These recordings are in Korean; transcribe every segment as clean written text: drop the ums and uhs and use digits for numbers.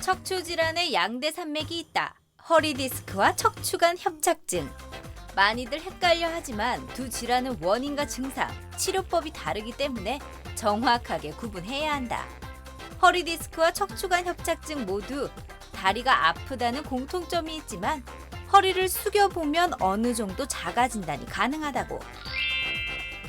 척추 질환의 양대 산맥이 있다. 허리 디스크와 척추관 협착증. 많이들 헷갈려 하지만 두 질환의 원인과 증상, 치료법이 다르기 때문에 정확하게 구분해야 한다. 허리 디스크와 척추관 협착증 모두 다리가 아프다는 공통점이 있지만 허리를 숙여보면 어느 정도 자가 진단이 가능하다고.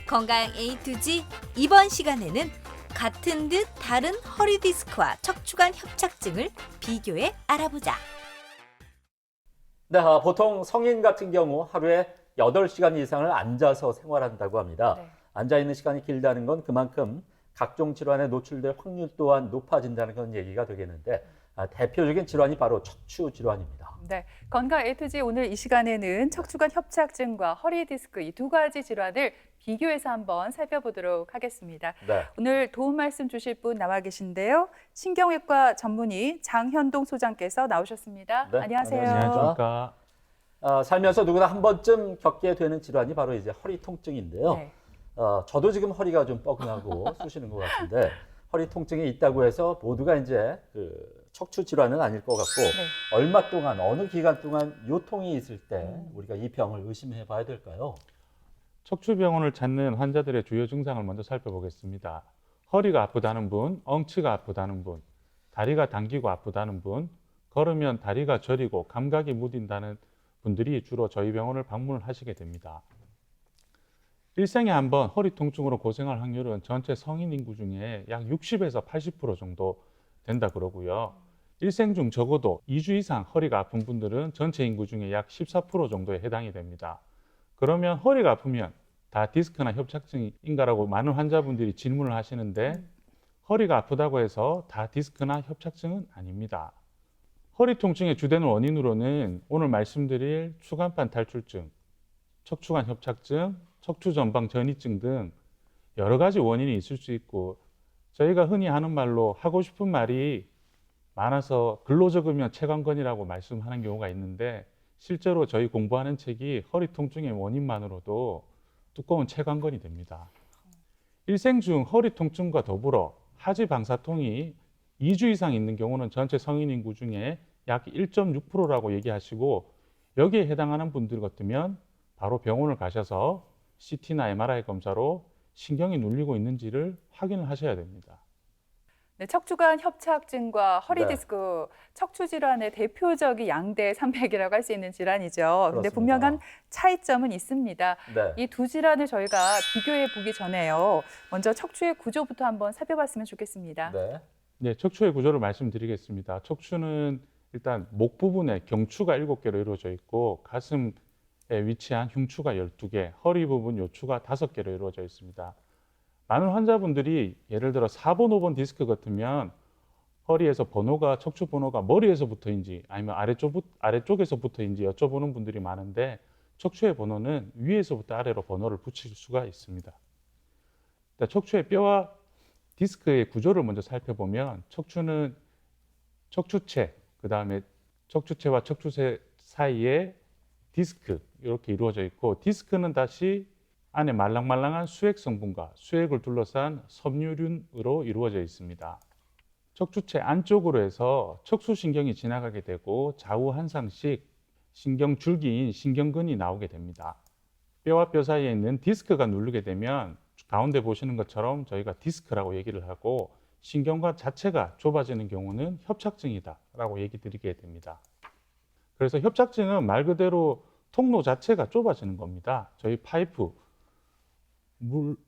건강 A to G 이번 시간에는 같은 듯 다른 허리 디스크와 척추관 협착증을 비교해 알아보자. 네, 보통 성인 같은 경우 하루에 8시간 이상을 앉아서 생활한다고 합니다. 네. 앉아있는 시간이 길다는 건 그만큼 각종 질환에 노출될 확률 또한 높아진다는 그런 얘기가 되겠는데 대표적인 질환이 바로 척추 질환입니다. 네, 건강 A2G 오늘 이 시간에는 척추관 협착증과 허리 디스크 이 두 가지 질환을 비교해서 한번 살펴보도록 하겠습니다. 네. 오늘 도움 말씀 주실 분 나와 계신데요. 신경외과 전문의 장현동 소장께서 나오셨습니다. 네, 안녕하세요. 안녕하십니까. 살면서 누구나 한 번쯤 겪게 되는 질환이 바로 이제 허리 통증인데요. 네. 저도 지금 허리가 좀 뻐근하고 쑤시는 것 같은데 허리 통증이 있다고 해서 모두가 이제 척추 질환은 아닐 것 같고 네. 얼마 동안 어느 기간 동안 요통이 있을 때 우리가 이 병을 의심해 봐야 될까요? 척추병원을 찾는 환자들의 주요 증상을 먼저 살펴보겠습니다. 허리가 아프다는 분, 엉치가 아프다는 분, 다리가 당기고 아프다는 분, 걸으면 다리가 저리고 감각이 무딘다는 분들이 주로 저희 병원을 방문을 하시게 됩니다. 일생에 한 번 허리 통증으로 고생할 확률은 전체 성인 인구 중에 약 60에서 80% 정도 된다 그러고요. 일생 중 적어도 2주 이상 허리가 아픈 분들은 전체 인구 중에 약 14% 정도에 해당이 됩니다. 그러면 허리가 아프면 다 디스크나 협착증인가라고 많은 환자분들이 질문을 하시는데 허리가 아프다고 해서 다 디스크나 협착증은 아닙니다. 허리 통증의 주된 원인으로는 오늘 말씀드릴 추간판 탈출증, 척추관 협착증, 척추 전방 전이증 등 여러 가지 원인이 있을 수 있고 저희가 흔히 하는 말로 하고 싶은 말이 많아서 글로 적으면 책왕건이라고 말씀하는 경우가 있는데 실제로 저희 공부하는 책이 허리 통증의 원인만으로도 두꺼운 책왕건이 됩니다. 일생 중 허리 통증과 더불어 하지 방사통이 2주 이상 있는 경우는 전체 성인 인구 중에 약 1.6%라고 얘기하시고 여기에 해당하는 분들 같으면 바로 병원을 가셔서 CT나 MRI 검사로 신경이 눌리고 있는지를 확인을 하셔야 됩니다. 네, 척추관 협착증과 허리 네. 디스크, 척추 질환의 대표적인 양대 산맥이라고 할 수 있는 질환이죠. 그런데 그렇습니다. 분명한 차이점은 있습니다. 네. 이 두 질환을 저희가 비교해 보기 전에요. 먼저 척추의 구조부터 한번 살펴봤으면 좋겠습니다. 네. 네, 척추의 구조를 말씀드리겠습니다. 척추는 일단 목 부분에 경추가 7개로 이루어져 있고 가슴에 위치한 흉추가 12개, 허리 부분 요추가 5개로 이루어져 있습니다. 많은 환자분들이 예를 들어 4번, 5번 디스크 같으면 허리에서 번호가 척추 번호가 머리에서부터인지 아니면 아래쪽에서부터인지 여쭤보는 분들이 많은데 척추의 번호는 위에서부터 아래로 번호를 붙일 수가 있습니다. 척추의 뼈와 디스크의 구조를 먼저 살펴보면 척추는 척추체, 그 다음에 척추체와 척추체 사이에 디스크 이렇게 이루어져 있고 디스크는 다시 안에 말랑말랑한 수액 성분과 수액을 둘러싼 섬유륜으로 이루어져 있습니다. 척추체 안쪽으로 해서 척수신경이 지나가게 되고 좌우 한 쌍씩 신경줄기인 신경근이 나오게 됩니다. 뼈와 뼈 사이에 있는 디스크가 누르게 되면 가운데 보시는 것처럼 저희가 디스크라고 얘기를 하고 신경관 자체가 좁아지는 경우는 협착증이다라고 얘기 드리게 됩니다. 그래서 협착증은 말 그대로 통로 자체가 좁아지는 겁니다. 저희 파이프,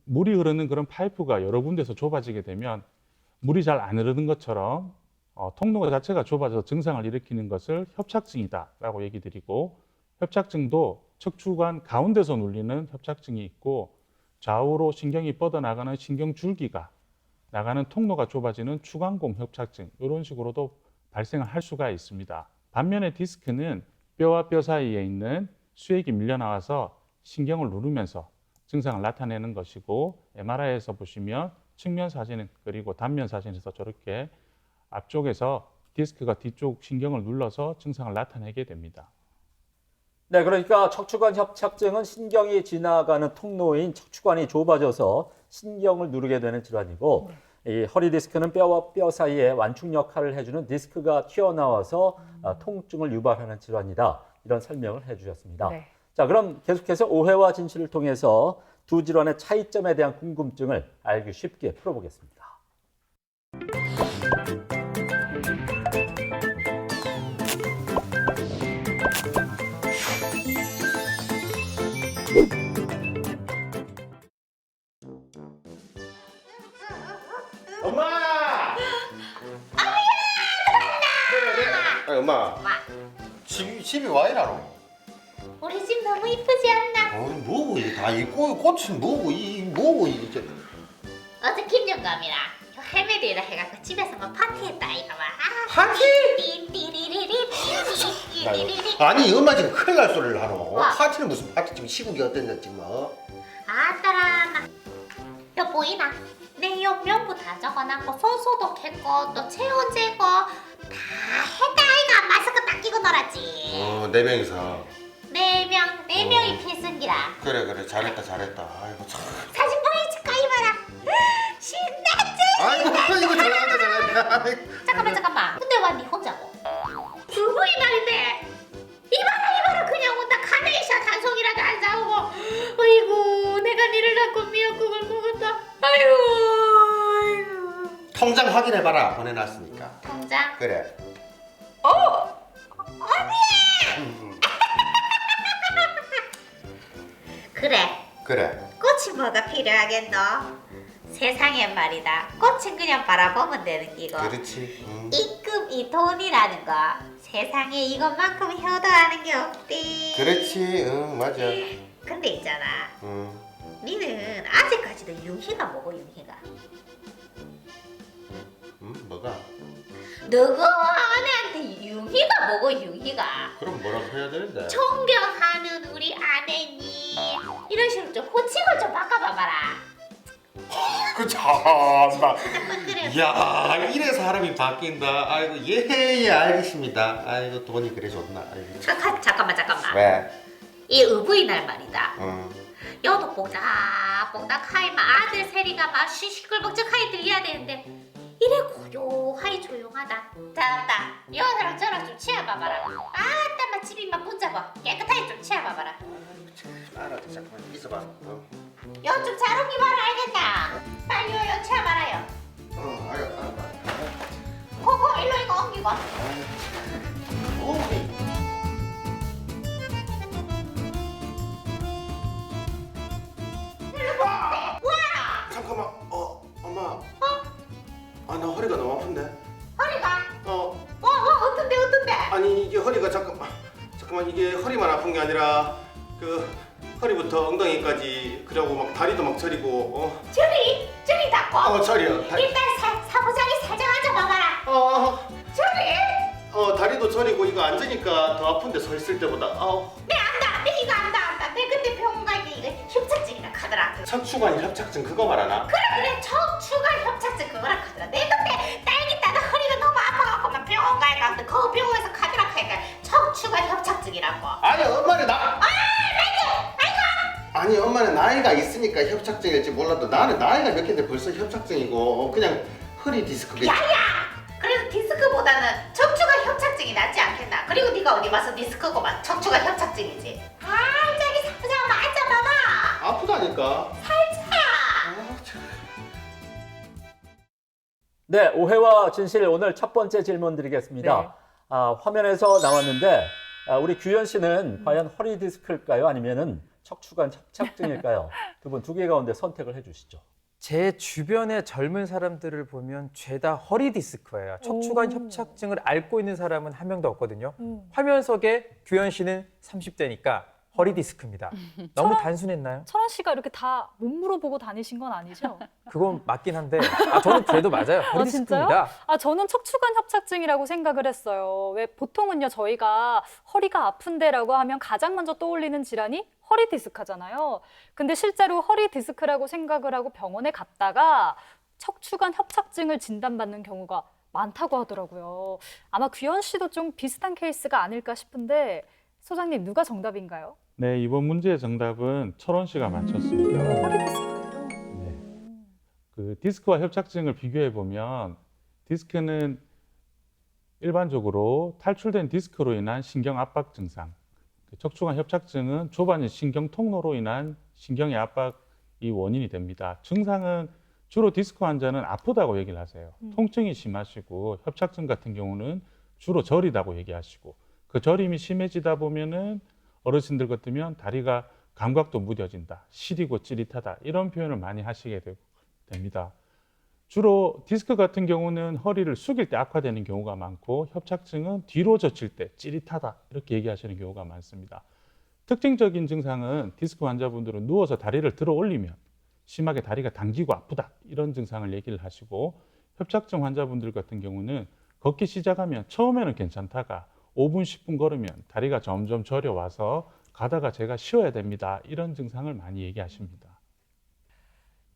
물이 흐르는 그런 파이프가 여러 군데서 좁아지게 되면 물이 잘 안 흐르는 것처럼 통로 자체가 좁아져서 증상을 일으키는 것을 협착증이다라고 얘기 드리고 협착증도 척추관 가운데서 눌리는 협착증이 있고 좌우로 신경이 뻗어나가는 신경줄기가 나가는 통로가 좁아지는 추간공 협착증 이런 식으로도 발생을 할 수가 있습니다. 반면에 디스크는 뼈와 뼈 사이에 있는 수액이 밀려나와서 신경을 누르면서 증상을 나타내는 것이고 MRI에서 보시면 측면 사진 그리고 단면 사진에서 저렇게 앞쪽에서 디스크가 뒤쪽 신경을 눌러서 증상을 나타내게 됩니다. 네, 그러니까 척추관 협착증은 신경이 지나가는 통로인 척추관이 좁아져서 신경을 누르게 되는 질환이고 이 허리 디스크는 뼈와 뼈 사이에 완충 역할을 해주는 디스크가 튀어나와서 통증을 유발하는 질환이다. 이런 설명을 해주셨습니다. 네. 자, 그럼 계속해서 오해와 진실을 통해서 두 질환의 차이점에 대한 궁금증을 알기 쉽게 풀어보겠습니다. 엄마! 그래, 그래. 아니, 엄마. 집이 와 이라노? 우리 집 너무 이쁘지 않나? 뭐고 이게 다 이 꽃은 뭐고 뭐고 이게. 어제 김영감이랑 할매들이라 해갖고 집에서 막 파티했다 이거 봐. 파티? 띠리리리리 띠리리리리. 아니 엄마 지금 큰일 날 소리를 하노. 와. 파티는 무슨 파티 지금 시국이 어땠냐 지금 아따라. 여 보이나? 내요 명부 다 적어놨고 손 소독했고 또 체온 재고 다 했다 아이가. 마스크 딱 끼고 놀았지. 4명이서. 네 명이 필승기라. 그래 잘했다 아이고 참. 사진 보여줄까 이봐라. 신났지? 아이고 이거 잘한다. 잠깐만. 근데 와 니 혼자고? 부부의 날인데 이봐라 그냥 온다. 카네이션 한 송이라도 안 사오고. 어이구 내가 니를 낳고 미역국을 먹었다. 아이고. 통장 확인해봐라 보내놨으니까. 통장? 그래. 그래. 꽃이 뭐가 필요하겠노? 세상에 말이다. 꽃은 그냥 바라보면 되는 기고. 그렇지. 이금 이 돈이라는 거 세상에 이것만큼 효도하는 게 없디. 그렇지. 맞아. 근데 있잖아. 니는 아직까지도 융희가 뭐고 융희가? 뭐가? 누구 아내한테 융희가 뭐고 융희가? 그럼 뭐라고 해야 되는데? 존경하는 우리 아내니 이런 식으로 좀 호칭을 좀 바꿔봐봐라. 그 참나. 그래. 야 이래 사람이 바뀐다. 아이고 예 알겠습니다. 아이고 돈이 그래 좋나. 아이고. 잠깐만. 왜? 이 의부의 날 말이다. 응. 여도 뽕닥하이 막 아들 세리가 막 시끌벅적하게 들려야 되는데 이래 고요하게 조용하다. 잘한다. 여사람 저랑 좀 치워봐봐라. 아따 막 집이 막 붙잡아. 깨끗하게 좀 치워봐봐라. 알았어 잠깐만 있어봐. 여 좀 잘 옮기봐라 알겠나? 빨리 요 치워봐라요. 알았어. 코코 일로 이거 옮기고. 잠깐만. 엄마. 나 허리가 너무 아픈데. 허리가? 어떤데? 아니 이게 허리가 잠깐만 이게 허리만 아픈 게 아니라 그 허리부터 엉덩이까지 그리고 막 다리도 막 저리고 저리 닦고. 저리요. 일단 사부장이 살짝 앉아봐봐라. 저리. 다리도 저리고 이거 앉으니까 더 아픈데 서 있을 때보다. 내 안다. 내 이거 안다. 내 그때 병원 가기 이거 협착증이라 카더라. 척추관 협착증 그거 말하나? 그래 척추관 협착증 그거라 카더라. 내 그때 딸기 따다 허리가 너무 아파갖고 막 병원 가야 그 병원에서 카더라 하니까 척추관 협착증이라고. 아니 엄마는 아니 엄마는 나이가 있으니까 협착증일지 몰라도 나는 나이가 몇 개인데 벌써 협착증이고 그냥 허리 디스크겠지. 그래도 디스크보다는 척추관 협착증이 낫지 않겠나. 그리고 네가 어디 봐서 디스크고만 척추관 협착증이지. 저기 사부장 한번 앉아봐봐. 아프다니까. 네, 오해와 진실 오늘 첫 번째 질문 드리겠습니다. 네. 화면에서 나왔는데 우리 규현 씨는 과연 허리 디스크일까요? 아니면은 척추관 협착증일까요? 두 분 두 개 가운데 선택을 해주시죠. 제 주변의 젊은 사람들을 보면 죄다 허리 디스크예요. 척추관 협착증을 앓고 있는 사람은 한 명도 없거든요. 화면 속에 규현 씨는 30대니까 허리 디스크입니다. 너무 단순했나요? 철원 씨가 이렇게 다 못 물어보고 다니신 건 아니죠? 그건 맞긴 한데 저는 죄도 맞아요. 허리 진짜요? 디스크입니다. 저는 척추관 협착증이라고 생각을 했어요. 왜 보통은요 저희가 허리가 아픈데라고 하면 가장 먼저 떠올리는 질환이 허리 디스크잖아요. 근데 실제로 허리 디스크라고 생각을 하고 병원에 갔다가 척추관 협착증을 진단받는 경우가 많다고 하더라고요. 아마 규현 씨도 좀 비슷한 케이스가 아닐까 싶은데 소장님 누가 정답인가요? 네, 이번 문제의 정답은 철원 씨가 맞췄습니다. 허리 디스크예요. 네. 그 디스크와 협착증을 비교해 보면 디스크는 일반적으로 탈출된 디스크로 인한 신경 압박 증상, 척추관 협착증은 좁아진 신경 통로로 인한 신경의 압박이 원인이 됩니다. 증상은 주로 디스크 환자는 아프다고 얘기를 하세요. 통증이 심하시고 협착증 같은 경우는 주로 저리다고 얘기하시고 그 저림이 심해지다 보면은 어르신들 같으면 다리가 감각도 무뎌진다, 시리고 찌릿하다 이런 표현을 많이 하시게 됩니다. 주로 디스크 같은 경우는 허리를 숙일 때 악화되는 경우가 많고 협착증은 뒤로 젖힐 때 찌릿하다 이렇게 얘기하시는 경우가 많습니다. 특징적인 증상은 디스크 환자분들은 누워서 다리를 들어 올리면 심하게 다리가 당기고 아프다 이런 증상을 얘기를 하시고 협착증 환자분들 같은 경우는 걷기 시작하면 처음에는 괜찮다가 5분, 10분 걸으면 다리가 점점 저려와서 가다가 제가 쉬어야 됩니다. 이런 증상을 많이 얘기하십니다.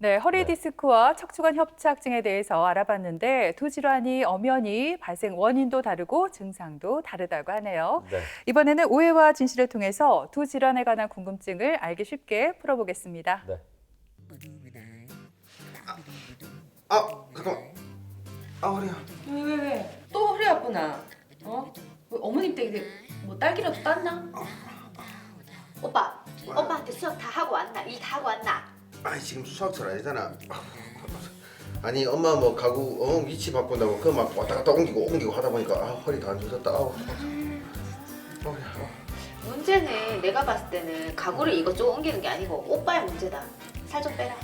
네, 허리 디스크와 척추관 협착증에 대해서 알아봤는데 두 질환이 엄연히 발생 원인도 다르고 증상도 다르다고 하네요. 네. 이번에는 오해와 진실을 통해서 두 질환에 관한 궁금증을 알기 쉽게 풀어보겠습니다. 네. 잠깐만. 허리야. 왜? 또 허리 아프나? 왜 어머님 댁에 뭐 딸기라도 땄나? 오빠, 오빠한테 수업 다 하고 왔나? 일 다 하고 왔나? 아니 지금 수학철 아니잖아. 아니 엄마 뭐 가구 위치 바꾼다고 그 막 왔다 갔다 옮기고 하다 보니까 허리도 안 좋아졌다. 허리야. 문제는 내가 봤을 때는 가구를 이것저것 옮기는 게 아니고 오빠의 문제다. 살 좀 빼라.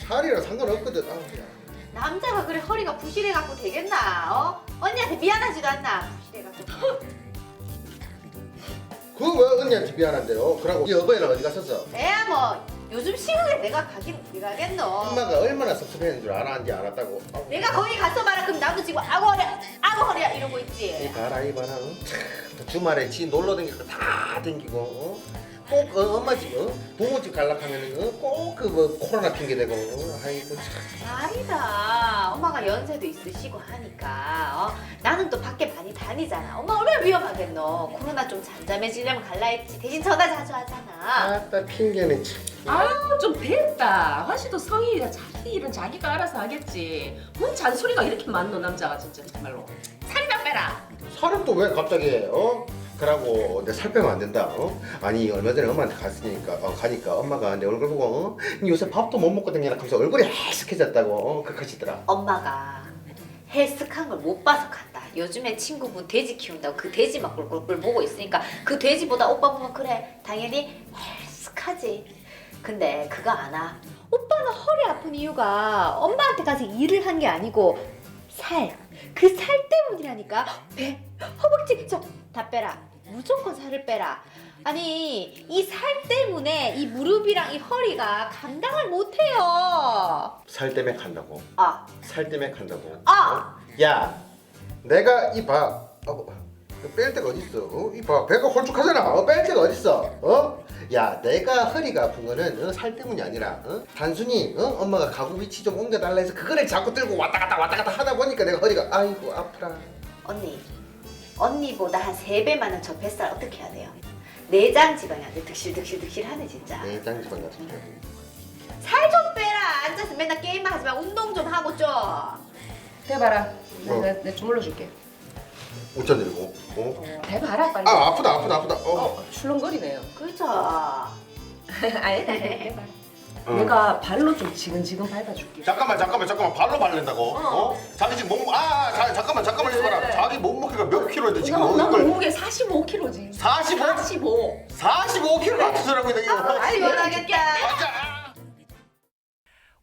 살이랑 상관없거든. 허리야. 남자가 그래 허리가 부실해갖고 되겠나? 언니한테 미안하지도 않나? 부실해갖고. 그거 왜 언니한테 미안한데요? 그러고 이 여보애랑 어디 갔었어? 애야 뭐 요즘 시국에 내가 가긴 어디 가겠노? 엄마가 얼마나 섭섭했는 줄 알았는지 알았다고. 내가 거기 가서 말아 그럼 나도 지금 아고 허리야 이러고 있지. 이 봐라. 참, 주말에 지 놀러 다니고 다 다니고 꼭 엄마 집 부모 집 갈라 하면은 꼭 그 뭐 코로나 핑계 대고 아이고 참. 아니다. 엄마가 연세도 있으시고 하니까 나는 또 밖에 많이 다니잖아. 엄마 얼마나 위험하겠노. 코로나 좀 잠잠해지려면 갈라 했지. 대신 전화 자주 하잖아. 아따 핑계는 참. 아유 좀 됐다. 화씨도 성인이라 자기 일은 자기가 알아서 하겠지. 뭔 잔소리가 이렇게 많노 남자가 진짜 정말로. 살이나 빼라. 살은 또 왜 갑자기 그러고 내 살 빼면 안 된다. 아니 얼마 전에 엄마한테 갔으니까 가니까 엄마가 내 얼굴 보고 요새 밥도 못 먹고 다니라 하면서 얼굴이 헬쓱해졌다고 그러시더라. 엄마가 헬스한 걸 못 봐서 간다. 요즘에 친구분 돼지 키운다고 그 돼지 막 꿀꿀꿀 보고 있으니까 그 돼지보다 오빠 보면 그래 당연히 헬스하지. 근데 그거 아나? 오빠는 허리 아픈 이유가 엄마한테 가서 일을 한 게 아니고 그 살 때문이라니까. 배, 허벅지 다 빼라. 무조건 살을 빼라. 아니 이 살 때문에 이 무릎이랑 이 허리가 감당을 못해요. 살 때문에 간다고. 살 때문에 간다고. 야, 내가 이봐. 뺄 데가 어딨어? 이봐, 배가 홀쭉하잖아. 뺄 데가 어딨어? 야, 내가 허리가 아픈 거는 살 때문이 아니라 단순히 엄마가 가구 위치 좀 옮겨달라 해서 그거를 자꾸 들고 왔다 갔다 하다 보니까 내가 허리가 아이고 아프라. 언니보다 한 3배 많은 저 뱃살 어떻게 해야 돼요? 내장 지방이 안 돼. 득실 하네 진짜. 내장 지방 같은 거. 살 좀 빼라. 앉아서 맨날 게임만 하지 말고 운동 좀 하고 좀. 대봐라. 내가 주물러 줄게. 어쩐 일이고? 대봐라 빨리. 아프다. 출렁거리네요. 그죠? 아니다. 대봐. 내가 발로 좀 지근지근 밟아줄게. 잠깐만 발로 바른다고? 자기 지금 잠깐만 있어봐라. 네. 자기 몸무게가 몇 킬로인데 지금 나 이걸 몸무게 45kg지. 45? 45kg 맞추라고 이거. 시원하겠다.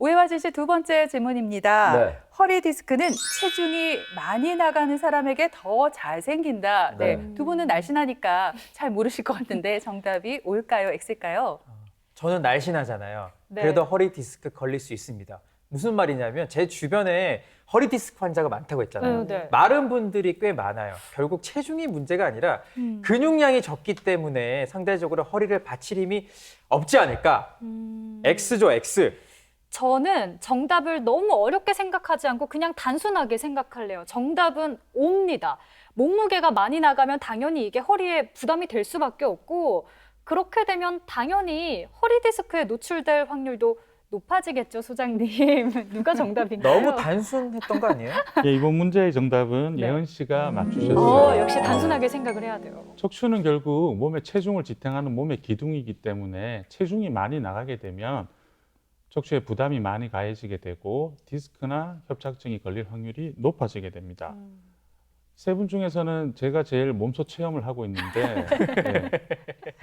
오해와 진실 두 번째 질문입니다. 네. 허리 디스크는 체중이 많이 나가는 사람에게 더 잘 생긴다. 네. 두 분은 날씬하니까 잘 모르실 것 같은데 정답이 O일까요? X일까요? 저는 날씬하잖아요. 네. 그래도 허리 디스크 걸릴 수 있습니다. 무슨 말이냐면 제 주변에 허리 디스크 환자가 많다고 했잖아요. 네. 마른 분들이 꽤 많아요. 결국 체중이 문제가 아니라 근육량이 적기 때문에 상대적으로 허리를 받칠 힘이 없지 않을까. X죠, X. 저는 정답을 너무 어렵게 생각하지 않고 그냥 단순하게 생각할래요. 정답은 O입니다. 몸무게가 많이 나가면 당연히 이게 허리에 부담이 될 수밖에 없고 그렇게 되면 당연히 허리 디스크에 노출될 확률도 높아지겠죠, 소장님. 누가 정답인가요? 너무 단순했던 거 아니에요? 예, 이번 문제의 정답은 네. 예은 씨가 맞추셨어요. 역시 단순하게 생각을 해야 돼요. 척추는 결국 몸의 체중을 지탱하는 몸의 기둥이기 때문에 체중이 많이 나가게 되면 척추에 부담이 많이 가해지게 되고 디스크나 협착증이 걸릴 확률이 높아지게 됩니다. 세 분 중에서는 제가 제일 몸소 체험을 하고 있는데 예,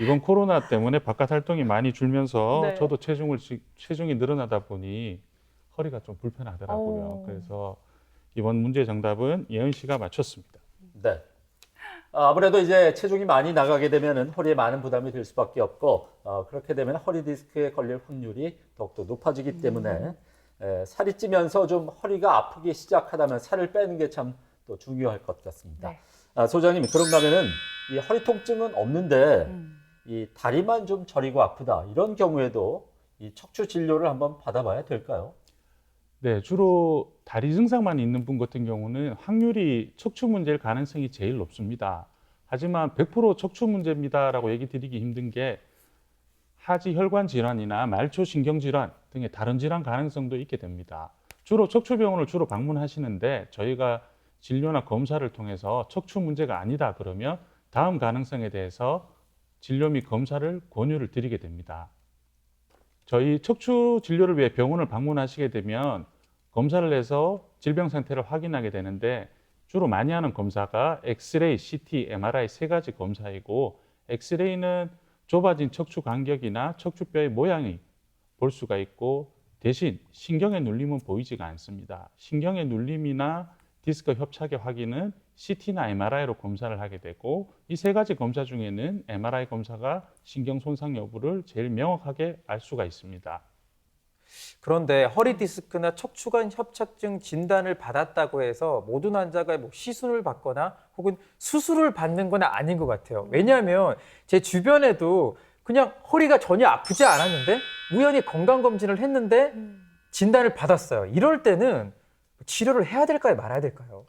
이번 코로나 때문에 바깥 활동이 많이 줄면서 네. 저도 체중이 늘어나다 보니 허리가 좀 불편하더라고요. 오. 그래서 이번 문제의 정답은 예은 씨가 맞췄습니다. 네. 아무래도 이제 체중이 많이 나가게 되면은 허리에 많은 부담이 될 수밖에 없고 그렇게 되면 허리 디스크에 걸릴 확률이 더욱더 높아지기 때문에 살이 찌면서 좀 허리가 아프기 시작하다면 살을 빼는 게 참 또 중요할 것 같습니다. 네. 소장님, 그런가 하면은 이 허리 통증은 없는데 이 다리만 좀 저리고 아프다 이런 경우에도 이 척추 진료를 한번 받아봐야 될까요? 네, 주로 다리 증상만 있는 분 같은 경우는 확률이 척추 문제일 가능성이 제일 높습니다. 하지만 100% 척추 문제입니다라고 얘기 드리기 힘든 게 하지 혈관 질환이나 말초 신경 질환 등의 다른 질환 가능성도 있게 됩니다. 주로 척추병원을 주로 방문하시는데 저희가 진료나 검사를 통해서 척추 문제가 아니다 그러면 다음 가능성에 대해서 진료 및 검사를 권유를 드리게 됩니다. 저희 척추 진료를 위해 병원을 방문하시게 되면 검사를 해서 질병 상태를 확인하게 되는데 주로 많이 하는 검사가 엑스레이, CT, MRI 세 가지 검사이고 엑스레이는 좁아진 척추 간격이나 척추뼈의 모양이 볼 수가 있고 대신 신경의 눌림은 보이지가 않습니다. 신경의 눌림이나 디스크 협착의 확인은 CT나 MRI로 검사를 하게 되고 이 세 가지 검사 중에는 MRI 검사가 신경 손상 여부를 제일 명확하게 알 수가 있습니다. 그런데 허리 디스크나 척추관 협착증 진단을 받았다고 해서 모든 환자가 뭐 시술을 받거나 혹은 수술을 받는 건 아닌 것 같아요. 왜냐하면 제 주변에도 그냥 허리가 전혀 아프지 않았는데 우연히 건강검진을 했는데 진단을 받았어요. 이럴 때는 치료를 해야 될까요? 말아야 될까요?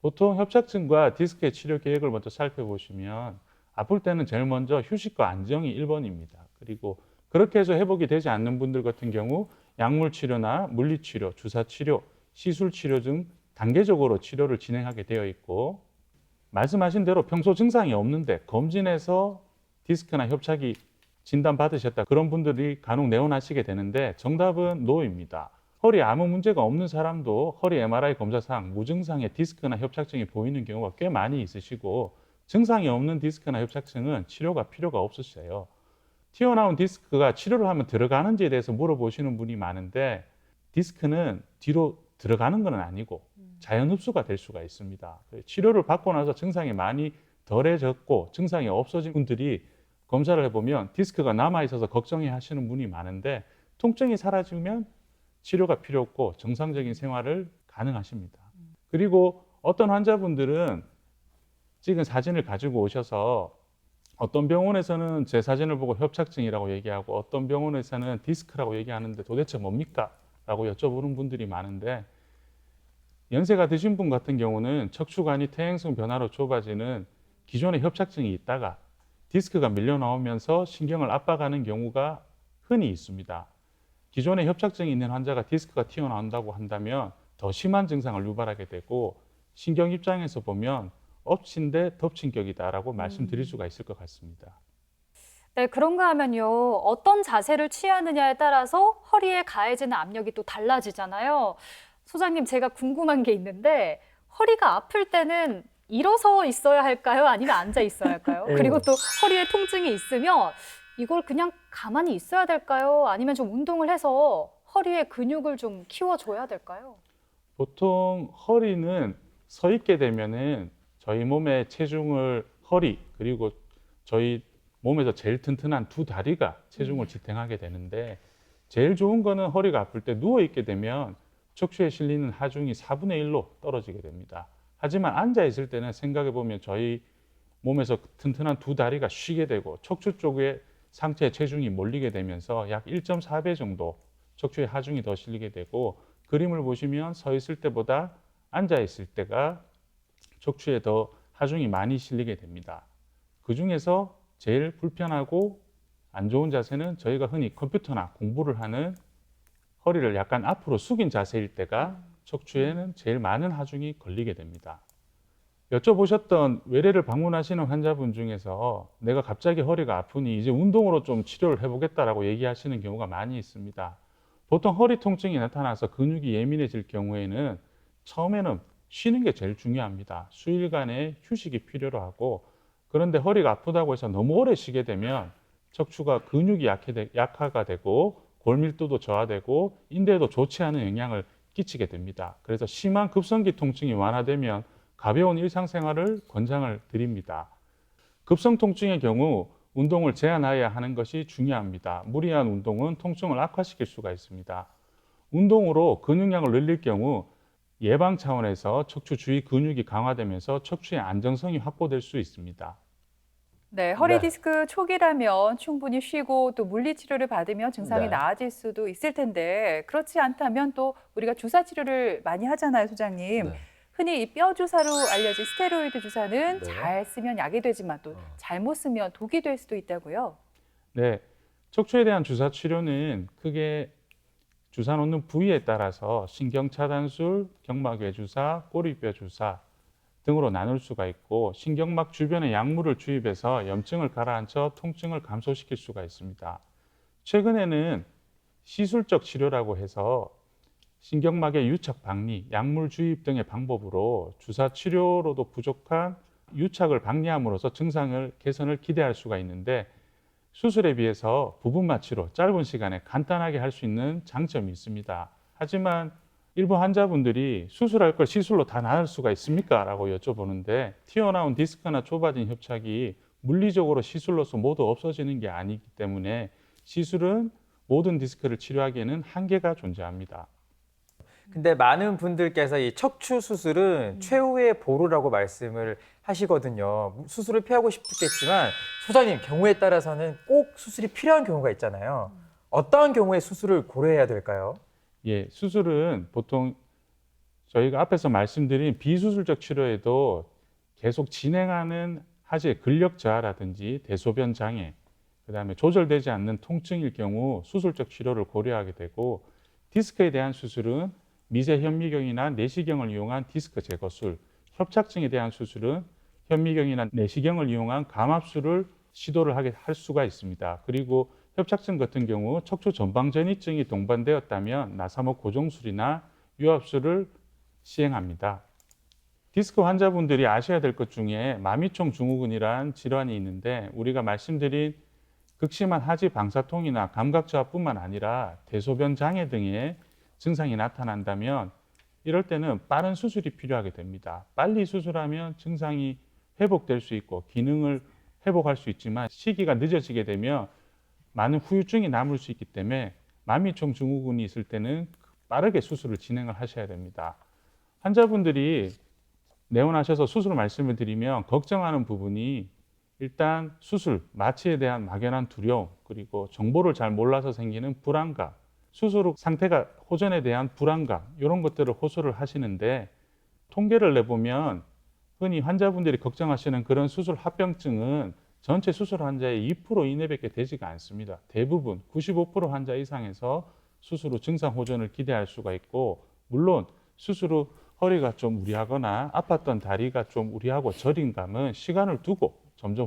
보통 협착증과 디스크의 치료 계획을 먼저 살펴보시면 아플 때는 제일 먼저 휴식과 안정이 1번입니다. 그리고 그렇게 해서 회복이 되지 않는 분들 같은 경우 약물 치료나 물리치료, 주사치료, 시술치료 등 단계적으로 치료를 진행하게 되어 있고 말씀하신 대로 평소 증상이 없는데 검진해서 디스크나 협착이 진단받으셨다. 그런 분들이 간혹 내원하시게 되는데 정답은 노입니다. 허리에 아무 문제가 없는 사람도 허리 MRI 검사상 무증상의 디스크나 협착증이 보이는 경우가 꽤 많이 있으시고 증상이 없는 디스크나 협착증은 치료가 필요가 없으세요. 튀어나온 디스크가 치료를 하면 들어가는지에 대해서 물어보시는 분이 많은데 디스크는 뒤로 들어가는 건 아니고 자연 흡수가 될 수가 있습니다. 치료를 받고 나서 증상이 많이 덜해졌고 증상이 없어진 분들이 검사를 해보면 디스크가 남아있어서 걱정해 하시는 분이 많은데 통증이 사라지면 치료가 필요 없고 정상적인 생활을 가능하십니다. 그리고 어떤 환자분들은 찍은 사진을 가지고 오셔서 어떤 병원에서는 제 사진을 보고 협착증이라고 얘기하고 어떤 병원에서는 디스크라고 얘기하는데 도대체 뭡니까? 라고 여쭤보는 분들이 많은데 연세가 드신 분 같은 경우는 척추관이 퇴행성 변화로 좁아지는 기존의 협착증이 있다가 디스크가 밀려 나오면서 신경을 압박하는 경우가 흔히 있습니다. 기존에 협착증이 있는 환자가 디스크가 튀어나온다고 한다면 더 심한 증상을 유발하게 되고 신경 입장에서 보면 엎친 데 덮친 격이다라고 말씀드릴 수가 있을 것 같습니다. 네, 그런가 하면요. 어떤 자세를 취하느냐에 따라서 허리에 가해지는 압력이 또 달라지잖아요. 소장님, 제가 궁금한 게 있는데 허리가 아플 때는 일어서 있어야 할까요? 아니면 앉아 있어야 할까요? 그리고 또 허리에 통증이 있으면 이걸 그냥 가만히 있어야 될까요? 아니면 좀 운동을 해서 허리의 근육을 좀 키워줘야 될까요? 보통 허리는 서 있게 되면은 저희 몸의 체중을 허리 그리고 저희 몸에서 제일 튼튼한 두 다리가 체중을 지탱하게 되는데 제일 좋은 거는 허리가 아플 때 누워 있게 되면 척추에 실리는 하중이 4분의 1로 떨어지게 됩니다. 하지만 앉아 있을 때는 생각해 보면 저희 몸에서 튼튼한 두 다리가 쉬게 되고 척추 쪽에 상체에 체중이 몰리게 되면서 약 1.4배 정도 척추에 하중이 더 실리게 되고 그림을 보시면 서 있을 때보다 앉아 있을 때가 척추에 더 하중이 많이 실리게 됩니다. 그 중에서 제일 불편하고 안 좋은 자세는 저희가 흔히 컴퓨터나 공부를 하는 허리를 약간 앞으로 숙인 자세일 때가 척추에는 제일 많은 하중이 걸리게 됩니다. 여쭤보셨던 외래를 방문하시는 환자분 중에서 내가 갑자기 허리가 아프니 이제 운동으로 좀 치료를 해보겠다라고 얘기하시는 경우가 많이 있습니다. 보통 허리 통증이 나타나서 근육이 예민해질 경우에는 처음에는 쉬는 게 제일 중요합니다. 수일간의 휴식이 필요로 하고, 그런데 허리가 아프다고 해서 너무 오래 쉬게 되면 척추가 근육이 약화가 되고 골밀도도 저하되고 인대에도 좋지 않은 영향을 끼치게 됩니다. 그래서 심한 급성기 통증이 완화되면 가벼운 일상생활을 권장을 드립니다. 급성 통증의 경우 운동을 제한해야 하는 것이 중요합니다. 무리한 운동은 통증을 악화시킬 수가 있습니다. 운동으로 근육량을 늘릴 경우 예방 차원에서 척추 주위 근육이 강화되면서 척추의 안정성이 확보될 수 있습니다. 네, 허리 네. 디스크 초기라면 충분히 쉬고 또 물리치료를 받으면 증상이 네. 나아질 수도 있을 텐데 그렇지 않다면 또 우리가 주사 치료를 많이 하잖아요, 소장님. 네. 흔히 이 뼈 주사로 알려진 스테로이드 주사는 네. 잘 쓰면 약이 되지만 또 잘못 쓰면 독이 될 수도 있다고요. 네, 척추에 대한 주사 치료는 크게 주사 놓는 부위에 따라서 신경차단술, 경막외 주사, 꼬리뼈 주사 등으로 나눌 수가 있고, 신경막 주변에 약물을 주입해서 염증을 가라앉혀 통증을 감소시킬 수가 있습니다. 최근에는 시술적 치료라고 해서 신경막의 유착 박리, 약물 주입 등의 방법으로 주사 치료로도 부족한 유착을 박리함으로써 증상을 개선을 기대할 수가 있는데, 수술에 비해서 부분 마취로 짧은 시간에 간단하게 할 수 있는 장점이 있습니다. 하지만 일부 환자분들이 수술할 걸 시술로 다 나을 수가 있습니까? 라고 여쭤보는데, 튀어나온 디스크나 좁아진 협착이 물리적으로 시술로서 모두 없어지는 게 아니기 때문에 시술은 모든 디스크를 치료하기에는 한계가 존재합니다. 근데 많은 분들께서 이 척추 수술은 최후의 보루라고 말씀을 하시거든요. 수술을 피하고 싶겠지만 소장님, 경우에 따라서는 꼭 수술이 필요한 경우가 있잖아요. 어떠한 경우에 수술을 고려해야 될까요? 예, 수술은 보통 저희가 앞에서 말씀드린 비수술적 치료에도 계속 진행하는 하지의 근력 저하라든지 대소변 장애, 그다음에 조절되지 않는 통증일 경우 수술적 치료를 고려하게 되고, 디스크에 대한 수술은 미세 현미경이나 내시경을 이용한 디스크 제거술, 협착증에 대한 수술은 현미경이나 내시경을 이용한 감압술을 시도를 할 수가 있습니다. 그리고 협착증 같은 경우 척추 전방전이증이 동반되었다면 나사목 고정술이나 유압술을 시행합니다. 디스크 환자분들이 아셔야 될 것 중에 마미총 증후군이라는 질환이 있는데, 우리가 말씀드린 극심한 하지 방사통이나 감각 저하뿐만 아니라 대소변 장애 등의 증상이 나타난다면 이럴 때는 빠른 수술이 필요하게 됩니다. 빨리 수술하면 증상이 회복될 수 있고 기능을 회복할 수 있지만, 시기가 늦어지게 되면 많은 후유증이 남을 수 있기 때문에 마미총 증후군이 있을 때는 빠르게 수술을 진행을 하셔야 됩니다. 환자분들이 내원하셔서 수술 말씀을 드리면 걱정하는 부분이 일단 수술, 마취에 대한 막연한 두려움, 그리고 정보를 잘 몰라서 생기는 불안감, 수술 후 상태가 호전에 대한 불안감, 이런 것들을 호소를 하시는데, 통계를 내보면 흔히 환자분들이 걱정하시는 그런 수술 합병증은 전체 수술 환자의 2% 이내밖에 되지가 않습니다. 대부분 95% 환자 이상에서 수술 후 증상 호전을 기대할 수가 있고, 물론 수술 후 허리가 좀 우리하거나 아팠던 다리가 좀 우리하고 저린 감은 시간을 두고 점점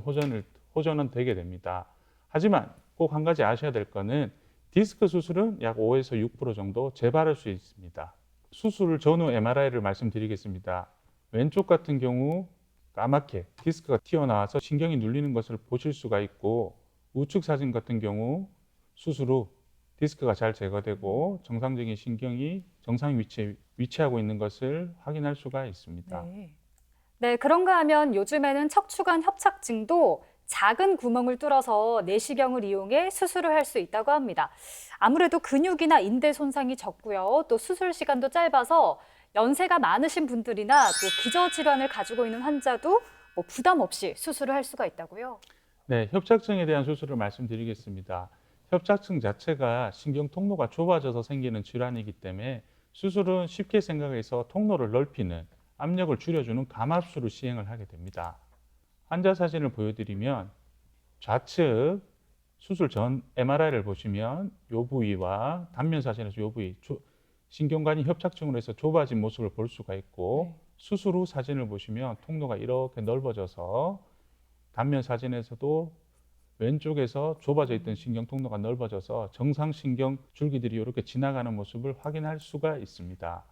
호전은 되게 됩니다. 하지만 꼭 한 가지 아셔야 될 거는 디스크 수술은 약 5에서 6% 정도 재발할 수 있습니다. 수술 전후 MRI를 말씀드리겠습니다. 왼쪽 같은 경우 까맣게 디스크가 튀어나와서 신경이 눌리는 것을 보실 수가 있고, 우측 사진 같은 경우 수술 후 디스크가 잘 제거되고 정상적인 신경이 정상 위치에 위치하고 있는 것을 확인할 수가 있습니다. 네, 그런가 하면 요즘에는 척추관 협착증도 작은 구멍을 뚫어서 내시경을 이용해 수술을 할 수 있다고 합니다. 아무래도 근육이나 인대 손상이 적고요. 또 수술 시간도 짧아서 연세가 많으신 분들이나 또 기저질환을 가지고 있는 환자도 부담 없이 수술을 할 수가 있다고요. 네, 협착증에 대한 수술을 말씀드리겠습니다. 협착증 자체가 신경 통로가 좁아져서 생기는 질환이기 때문에 수술은 쉽게 생각해서 통로를 넓히는, 압력을 줄여주는 감압술을 시행을 하게 됩니다. 환자 사진을 보여드리면 좌측 수술 전 MRI를 보시면 요 부위와 단면 사진에서 요 부위 신경관이 협착증으로 해서 좁아진 모습을 볼 수가 있고 수술 후 사진을 보시면 통로가 이렇게 넓어져서 단면 사진에서도 왼쪽에서 좁아져 있던 신경 통로가 넓어져서 정상 신경 줄기들이 이렇게 지나가는 모습을 확인할 수가 있습니다.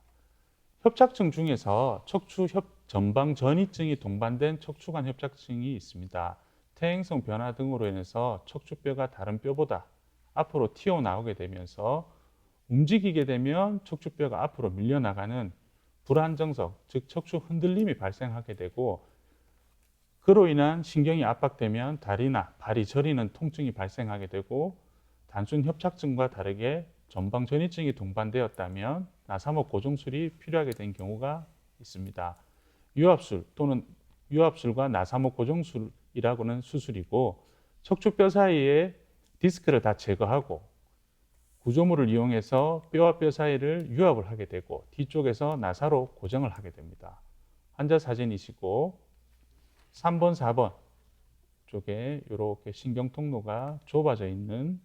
협착증 중에서 척추 전방 전이증이 동반된 척추관 협착증이 있습니다. 퇴행성 변화 등으로 인해서 척추뼈가 다른 뼈보다 앞으로 튀어나오게 되면서 움직이게 되면 척추뼈가 앞으로 밀려나가는 불안정성, 즉 척추 흔들림이 발생하게 되고 그로 인한 신경이 압박되면 다리나 발이 저리는 통증이 발생하게 되고 단순 협착증과 다르게 전방 전이증이 동반되었다면 나사목 고정술이 필요하게 된 경우가 있습니다. 유압술 또는 유압술과 나사목 고정술이라고는 수술이고 척추뼈 사이에 디스크를 다 제거하고 구조물을 이용해서 뼈와 뼈 사이를 유압을 하게 되고 뒤쪽에서 나사로 고정을 하게 됩니다. 환자 사진이시고 3번, 4번 쪽에 이렇게 신경 통로가 좁아져 있는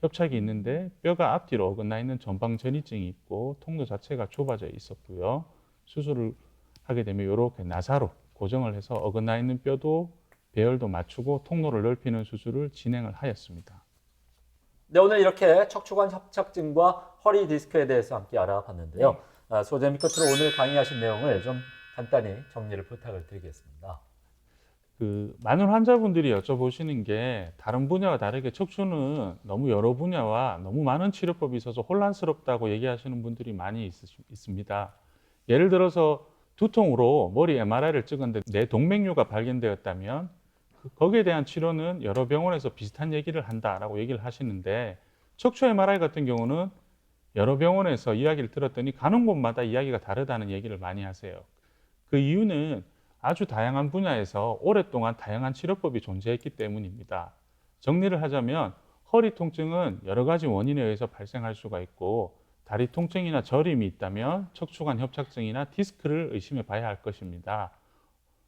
협착이 있는데 뼈가 앞뒤로 어긋나 있는 전방 전이증이 있고 통로 자체가 좁아져 있었고요. 수술을 하게 되면 이렇게 나사로 고정을 해서 어긋나 있는 뼈도 배열도 맞추고 통로를 넓히는 수술을 진행을 하였습니다. 네, 오늘 이렇게 척추관 협착증과 허리 디스크에 대해서 함께 알아봤는데요. 소재님 끝으로 오늘 강의하신 내용을 좀 간단히 정리를 부탁을 드리겠습니다. 많은 환자분들이 여쭤보시는 게 다른 분야와 다르게 척추는 너무 여러 분야와 너무 많은 치료법이 있어서 혼란스럽다고 얘기하시는 분들이 많이 있습니다. 예를 들어서 두통으로 머리 MRI를 찍었는데 내 동맥류가 발견되었다면 거기에 대한 치료는 여러 병원에서 비슷한 얘기를 한다라고 얘기를 하시는데 척추 MRI 같은 경우는 여러 병원에서 이야기를 들었더니 가는 곳마다 이야기가 다르다는 얘기를 많이 하세요. 그 이유는 아주 다양한 분야에서 오랫동안 다양한 치료법이 존재했기 때문입니다. 정리를 하자면 허리 통증은 여러 가지 원인에 의해서 발생할 수가 있고 다리 통증이나 저림이 있다면 척추관 협착증이나 디스크를 의심해 봐야 할 것입니다.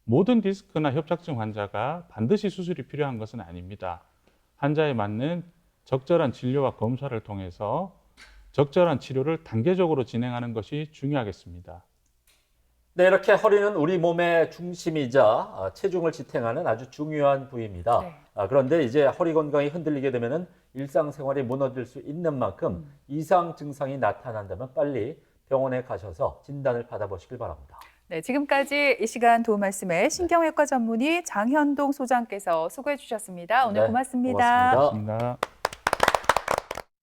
모든 디스크나 협착증 환자가 반드시 수술이 필요한 것은 아닙니다. 환자에 맞는 적절한 진료와 검사를 통해서 적절한 치료를 단계적으로 진행하는 것이 중요하겠습니다. 네, 이렇게 허리는 우리 몸의 중심이자 체중을 지탱하는 아주 중요한 부위입니다. 네. 그런데 이제 허리 건강이 흔들리게 되면 일상생활이 무너질 수 있는 만큼 이상 증상이 나타난다면 빨리 병원에 가셔서 진단을 받아보시길 바랍니다. 네, 지금까지 이 시간 도움 말씀에 신경외과 전문의 장현동 소장께서 수고해 주셨습니다. 오늘 네, 고맙습니다. 고맙습니다. 고맙습니다.